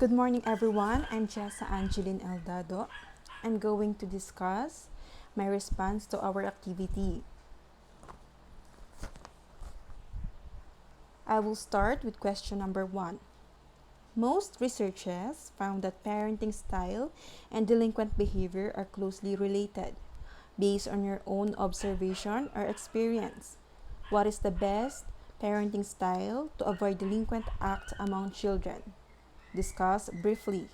Good morning, everyone. I'm Jessa Angeline Eldado. I'm going to discuss my response to our activity. I will start with question number 1. Most researchers found that parenting style and delinquent behavior are closely related. Based on your own observation or experience, what is the best parenting style to avoid delinquent acts among children? Discuss briefly.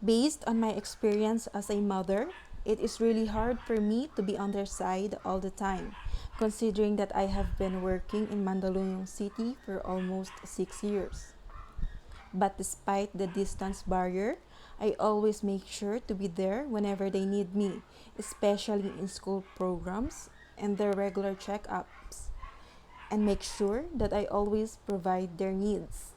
Based on my experience as a mother, it is really hard for me to be on their side all the time, considering that I have been working in Mandaluyong City for almost 6 years. But despite the distance barrier, I always make sure to be there whenever they need me, especially in school programs and their regular checkups, and make sure that I always provide their needs.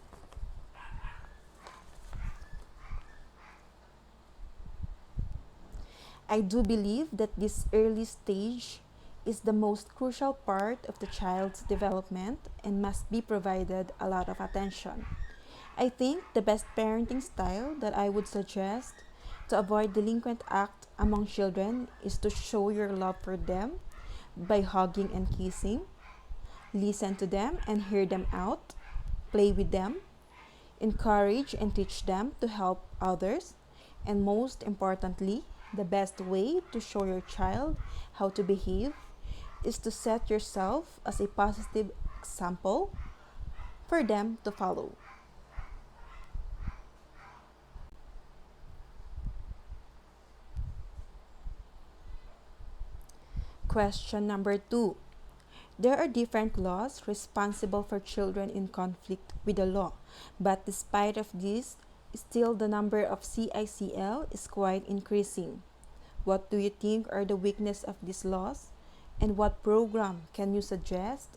I do believe that this early stage is the most crucial part of the child's development and must be provided a lot of attention. I think the best parenting style that I would suggest to avoid delinquent act among children is to show your love for them by hugging and kissing, listen to them and hear them out, play with them, encourage and teach them to help others, and most importantly, the best way to show your child how to behave is to set yourself as a positive example for them to follow. Question number 2. There are different laws responsible for children in conflict with the law, but despite of this, still the number of CICL is quite increasing. What do you think are the weaknesses of these laws, and what program can you suggest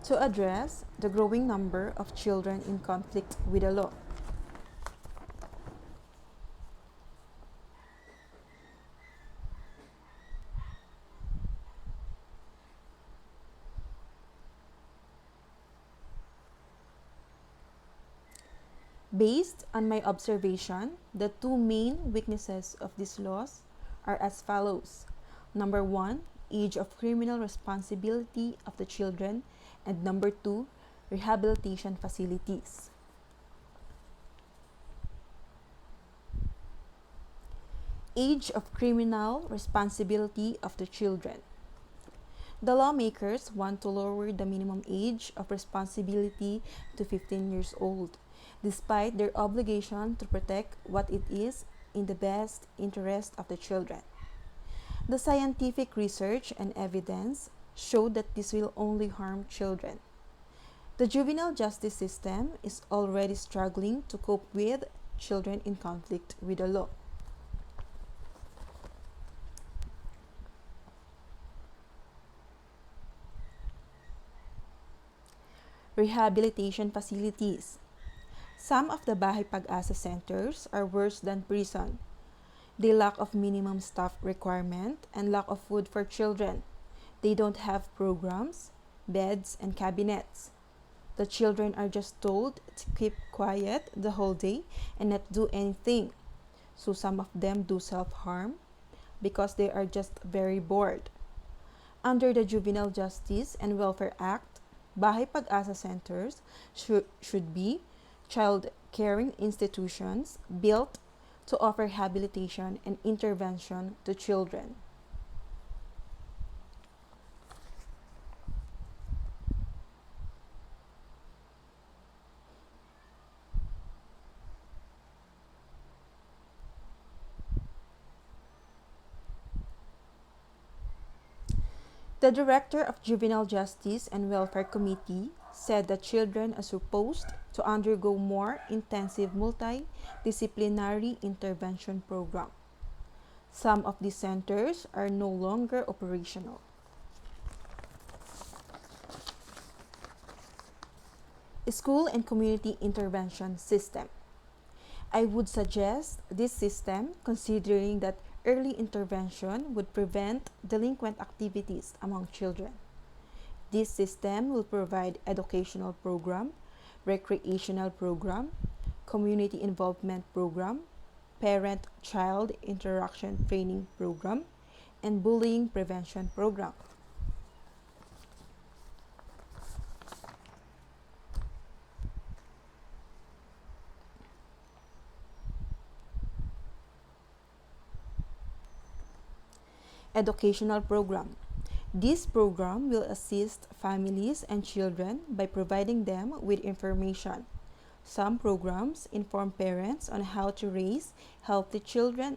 to address the growing number of children in conflict with the law? Based on my observation, the two main weaknesses of these laws are as follows. Number 1, age of criminal responsibility of the children, and number 2, rehabilitation facilities. Age of criminal responsibility of the children. The lawmakers want to lower the minimum age of responsibility to 15 years old, despite their obligation to protect what it is in the best interest of the children. The scientific research and evidence show that this will only harm children. The juvenile justice system is already struggling to cope with children in conflict with the law. Rehabilitation facilities. Some of the Bahay Pag-asa centers are worse than prison. They lack of minimum staff requirement and lack of food for children. They don't have programs, beds, and cabinets. The children are just told to keep quiet the whole day and not do anything. So some of them do self-harm because they are just very bored. Under the Juvenile Justice and Welfare Act, Bahay Pag-asa centers should be child caring institutions built to offer rehabilitation and intervention to children. The director of Juvenile Justice and Welfare Committee said that children are supposed to undergo more intensive multidisciplinary intervention program. Some of these centers are no longer operational. School and community intervention system. I would suggest this system considering that early intervention would prevent delinquent activities among children. This system will provide educational program, recreational program, community involvement program, parent-child interaction training program, and bullying prevention program. Educational program. This program will assist families and children by providing them with information. Some programs inform parents on how to raise healthy children.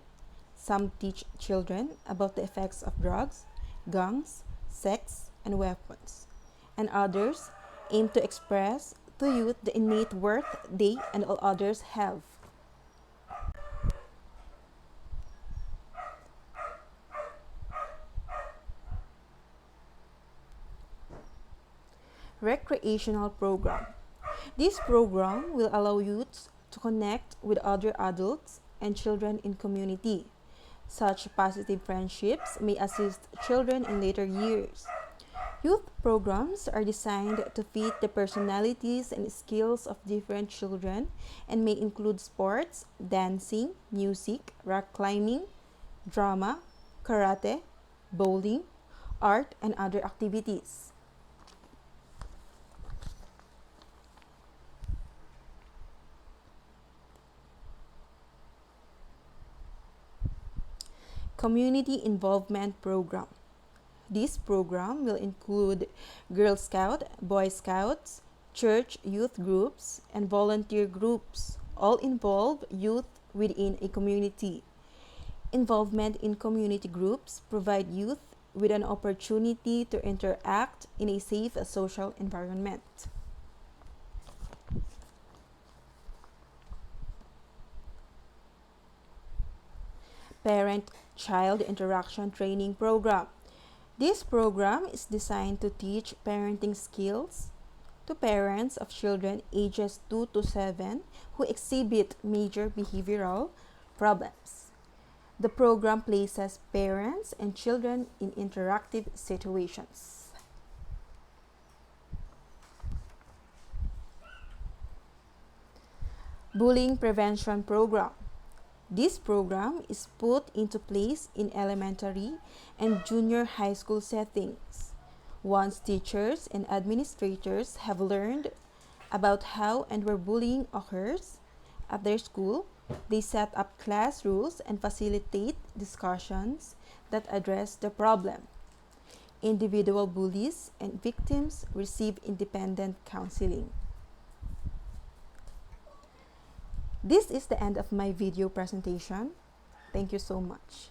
Some teach children about the effects of drugs, gangs, sex, and weapons. And others aim to express to youth the innate worth they and all others have. Recreational program. This program will allow youths to connect with other adults and children in community. Such positive friendships may assist children in later years. Youth programs are designed to fit the personalities and skills of different children and may include sports, dancing, music, rock climbing, drama, karate, bowling, art, and other activities. Community Involvement Program. This program will include Girl Scout, Boy Scouts, church youth groups, and volunteer groups. All involve youth within a community. Involvement in community groups provide youth with an opportunity to interact in a safe social environment. Parent-child interaction training program. This program is designed to teach parenting skills to parents of children ages 2 to 7 who exhibit major behavioral problems. The program places parents and children in interactive situations. Bullying Prevention Program. This program is put into place in elementary and junior high school settings. Once teachers and administrators have learned about how and where bullying occurs at their school, they set up class rules and facilitate discussions that address the problem. Individual bullies and victims receive independent counseling. This is the end of my video presentation. Thank you so much.